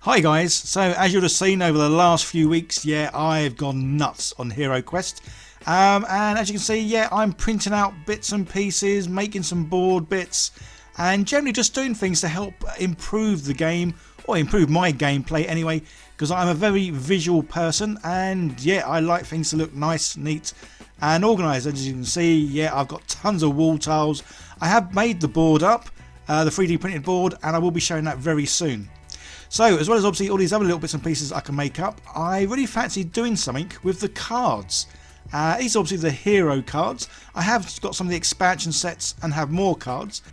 Hi guys, so as you'll have seen over the last few weeks, I've gone nuts on HeroQuest. And as you can see, I'm printing out bits and pieces, making some board bits, and generally just doing things to help improve the game, or improve my gameplay anyway, because I'm a very visual person, and I like things to look nice, neat and organised. As you can see, I've got tons of wall tiles. I have made the board up, the 3D printed board, and I will be showing that very soon. So, as well as obviously all these other little bits and pieces I can make up, I really fancy doing something with the cards. These are obviously the hero cards. I have got some of the expansion sets and have more cards.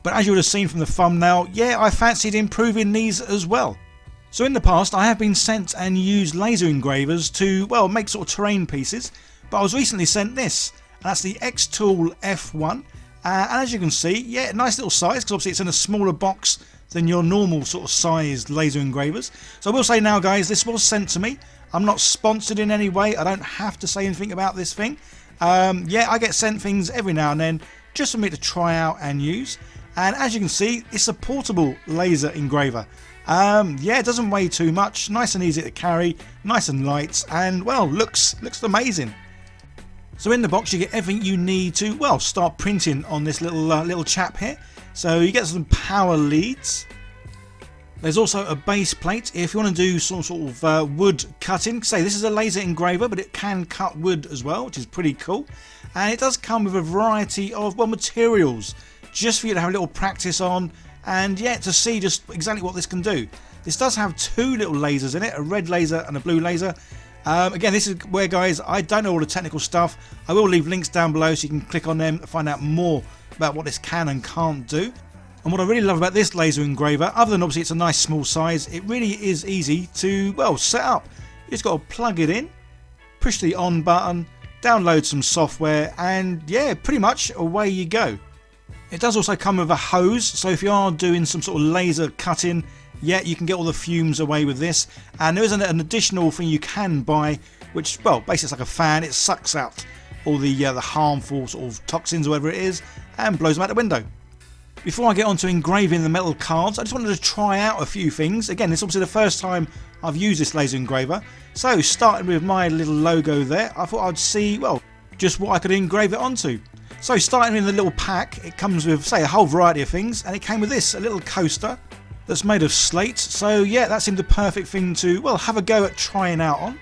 But as you would have seen from the thumbnail, I fancied improving these as well. So in the past I have been sent and used laser engravers to, well, make sort of terrain pieces. But I was recently sent this, and that's the X-Tool F1. And as you can see, nice little size, because obviously it's in a smaller box than your normal sort of sized laser engravers. So I will say now guys, this was sent to me. I'm not sponsored in any way. I don't have to say anything about this thing. I get sent things every now and then just for me to try out and use. And as you can see, it's a portable laser engraver. It doesn't weigh too much, nice and easy to carry, nice and light, and well, looks amazing. So in the box you get everything you need to, well, start printing on this little chap here. So you get some power leads. There's also a base plate if you want to do some sort of wood cutting. Say this is a laser engraver, but it can cut wood as well, which is pretty cool. And it does come with a variety of, well, materials just for you to have a little practice on, and to see just exactly what this can do. This does have two little lasers in it, a red laser and a blue laser. Again, this is where, guys, I don't know all the technical stuff. I will leave links down below so you can click on them to find out more about what this can and can't do. And what I really love about this laser engraver, other than obviously it's a nice small size, it really is easy to, well, set up. You just got to plug it in, push the on button, download some software, and pretty much away you go. It does also come with a hose, so if you are doing some sort of laser cutting, you can get all the fumes away with this. And there is an additional thing you can buy, which, well, basically it's like a fan. It sucks out all the harmful sort of toxins or whatever it is and blows them out the window. Before I get on to engraving the metal cards, I just wanted to try out a few things. Again, this is obviously the first time I've used this laser engraver. So starting with my little logo there, I thought I'd see, well, just what I could engrave it onto. So starting in the little pack, it comes with, say, a whole variety of things, and it came with this, a little coaster that's made of slate. So that seemed the perfect thing to, well, have a go at trying out on.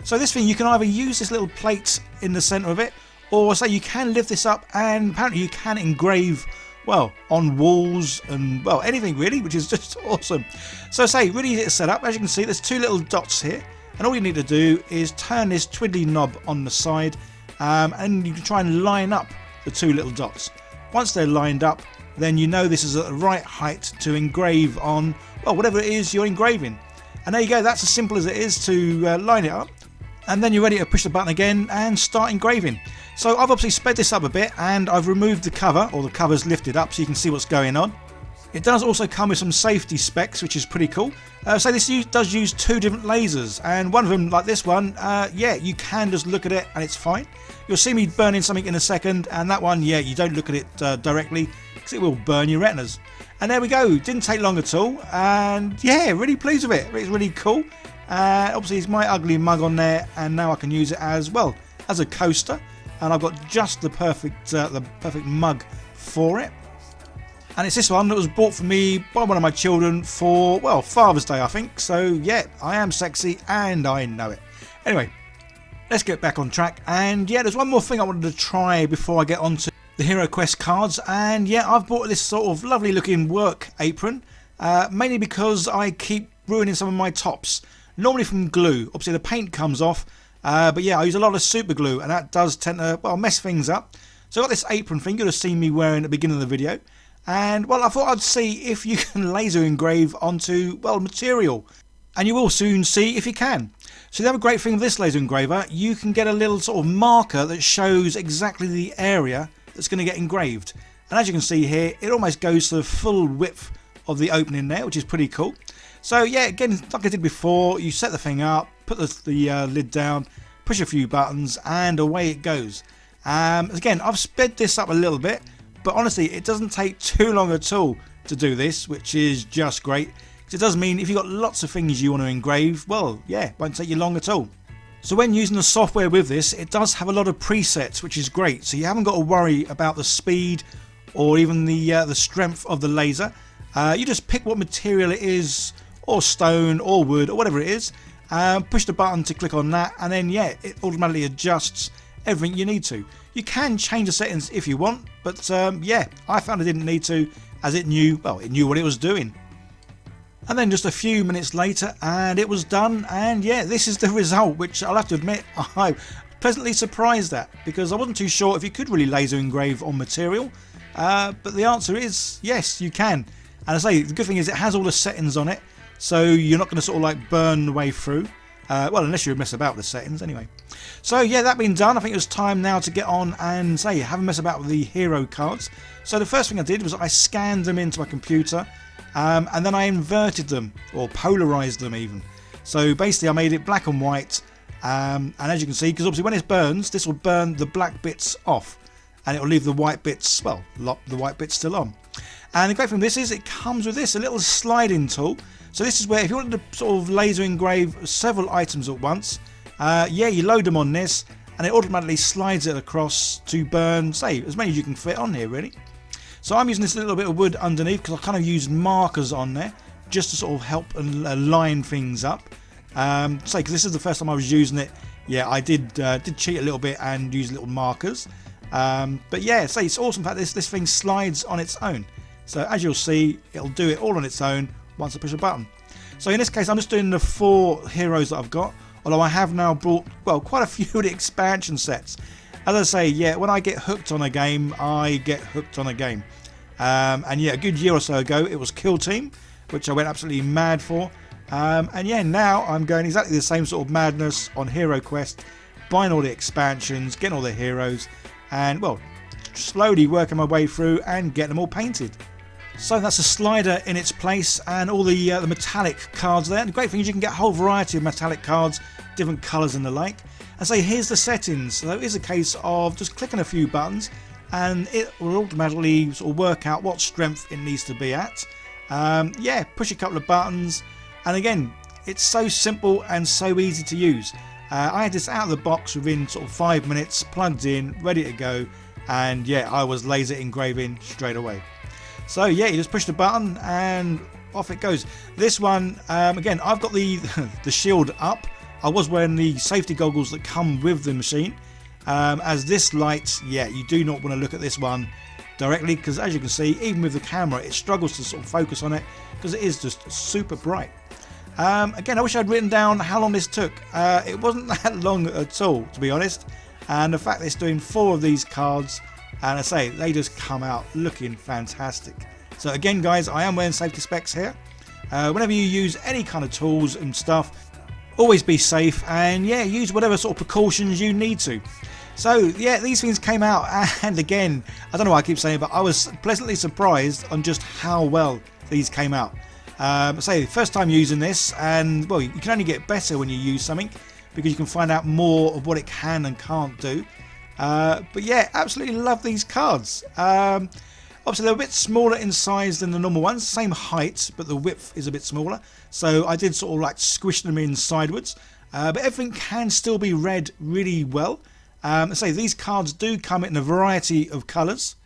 So this thing, you can either use this little plate in the centre of it, or say you can lift this up and apparently you can engrave, well, on walls and, well, anything really, which is just awesome. So say, really easy to set up. As you can see, there's two little dots here, and all you need to do is turn this twiddly knob on the side, and you can try and line up the two little dots. Once they're lined up, then you know this is at the right height to engrave on, well, whatever it is you're engraving. And there you go, that's as simple as it is to line it up. And then you're ready to push the button again and start engraving. So I've obviously sped this up a bit, and I've removed the cover, or the cover's lifted up so you can see what's going on. It does also come with some safety specs, which is pretty cool. So this does use two different lasers, and one of them, like this one, you can just look at it and it's fine. You'll see me burning something in a second, and that one, you don't look at it directly because it will burn your retinas. And there we go, didn't take long at all, and really pleased with it. It's really cool. Obviously it's my ugly mug on there, and now I can use it as, well, as a coaster, and I've got just the perfect mug for it. And it's this one that was bought for me by one of my children for, well, Father's Day, I think. So I am sexy and I know it. Anyway, let's get back on track. And there's one more thing I wanted to try before I get on to the HeroQuest cards. And I've bought this sort of lovely looking work apron, mainly because I keep ruining some of my tops, normally from glue. Obviously the paint comes off, but I use a lot of super glue, and that does tend to, well, mess things up. So I got this apron thing you'll have seen me wearing at the beginning of the video. And, well, I thought I'd see if you can laser engrave onto, well, material. And you will soon see if you can. So the other great thing with this laser engraver, you can get a little sort of marker that shows exactly the area that's going to get engraved. And as you can see here, it almost goes to the full width of the opening there, which is pretty cool. So again, like I did before, you set the thing up, put the lid down, push a few buttons, and away it goes. Again, I've sped this up a little bit, but honestly it doesn't take too long at all to do this, which is just great. So it does mean if you've got lots of things you want to engrave, well, yeah, it won't take you long at all. So when using the software with this, it does have a lot of presets, which is great. So you haven't got to worry about the speed or even the strength of the laser. You just pick what material it is, or stone or wood or whatever it is, push the button to click on that, and then yeah, it automatically adjusts everything you need to. You can change the settings if you want, but yeah, I found I didn't need to, as it knew, well, it knew what it was doing. And then just a few minutes later and it was done, and yeah, this is the result, which I'll have to admit I'm pleasantly surprised at, because I wasn't too sure if you could really laser engrave on material, but the answer is yes, you can. And I say the good thing is it has all the settings on it, so you're not going to sort of like burn the way through, well, unless you mess about with the settings anyway. So yeah, that being done, I think it was time now to get on and say have a mess about with the hero cards. So the first thing I did was I scanned them into my computer, and then I inverted them, or polarized them even. So basically I made it black and white, and as you can see, because obviously when it burns, this will burn the black bits off and it will leave the white bits, well, the white bits still on. And the great thing with this is it comes with this, a little sliding tool. So this is where if you wanted to sort of laser engrave several items at once, yeah, you load them on this and it automatically slides it across to burn, say, as many as you can fit on here really. So I'm using this little bit of wood underneath because I kind of used markers on there just to sort of help and line things up. Say, because this is the first time I was using it, yeah, I did cheat a little bit and use little markers. But yeah, say it's awesome that this thing slides on its own. So as you'll see, it'll do it all on its own once I push a button. So in this case, I'm just doing the 4 heroes that I've got, although I have now brought, well, quite a few of the expansion sets. As I say, yeah, when I get hooked on a game, I get hooked on a game. And yeah, a good year or so ago, it was Kill Team, which I went absolutely mad for. And yeah, now I'm going exactly the same sort of madness on HeroQuest, buying all the expansions, getting all the heroes, and well, slowly working my way through and getting them all painted. So that's a slider in its place and all the metallic cards there. And the great thing is you can get a whole variety of metallic cards, different colours and the like. And so here's the settings. So it is a case of just clicking a few buttons and it will automatically sort of work out what strength it needs to be at. Yeah, push a couple of buttons, and again, it's so simple and so easy to use. I had this out of the box within sort of 5 minutes, plugged in, ready to go, and yeah, I was laser engraving straight away. So yeah, you just push the button and off it goes. This one, again, I've got the shield up. I was wearing the safety goggles that come with the machine. As this light, yeah, you do not want to look at this one directly, because as you can see, even with the camera, it struggles to sort of focus on it because it is just super bright. Again, I wish I'd written down how long this took. It wasn't that long at all, to be honest. And the fact that it's doing 4 of these cards, and I say they just come out looking fantastic. So again, guys, I am wearing safety specs here. Whenever you use any kind of tools and stuff, always be safe, and yeah, use whatever sort of precautions you need to. So yeah, these things came out, and again, I don't know why I keep saying it, but I was pleasantly surprised on just how well these came out. Say first time using this, and well, you can only get better when you use something, because you can find out more of what it can and can't do. But yeah, absolutely love these cards. Obviously they're a bit smaller in size than the normal ones, same height, but the width is a bit smaller, so I did sort of like squish them in sideways, but everything can still be read really well. I say these cards do come in a variety of colours.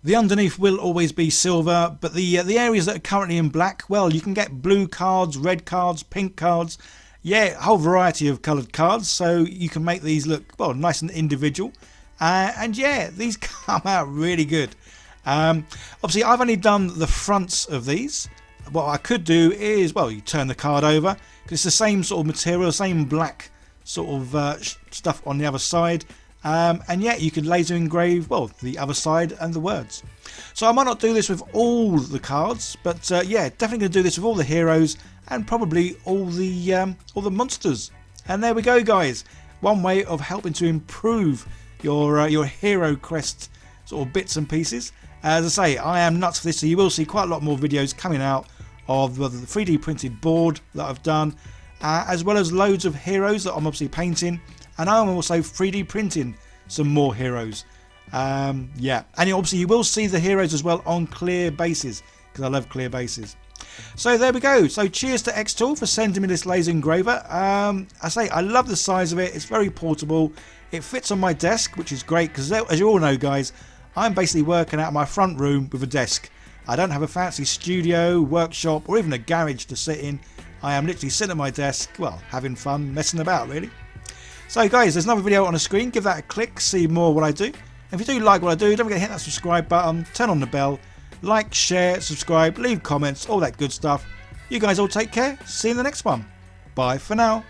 The underneath will always be silver, but the areas that are currently in black, well, you can get blue cards, red cards, pink cards, yeah, a whole variety of coloured cards, so you can make these look, well, nice and individual. And yeah, these come out really good. Obviously I've only done the fronts of these. What I could do is, well, you turn the card over, because it's the same sort of material, same black sort of stuff on the other side, and yeah, you could laser engrave, well, the other side and the words. So I might not do this with all the cards, but yeah, definitely going to do this with all the heroes and probably all the monsters. And there we go, guys, one way of helping to improve your HeroQuest sort of bits and pieces. As I say, I am nuts for this, so you will see quite a lot more videos coming out of the 3D printed board that I've done, as well as loads of heroes that I'm obviously painting, and I'm also 3D printing some more heroes. Yeah, and obviously you will see the heroes as well on clear bases, because I love clear bases. So there we go. So cheers to X-Tool for sending me this laser engraver. I say I love the size of it. It's very portable. It fits on my desk, which is great because, as you all know, guys, I'm basically working out of my front room with a desk. I don't have a fancy studio, workshop, or even a garage to sit in. I am literally sitting at my desk, well, having fun, messing about, really. So, guys, there's another video on the screen. Give that a click, see more of what I do. And if you do like what I do, don't forget to hit that subscribe button, turn on the bell, like, share, subscribe, leave comments, all that good stuff. You guys all take care. See you in the next one. Bye for now.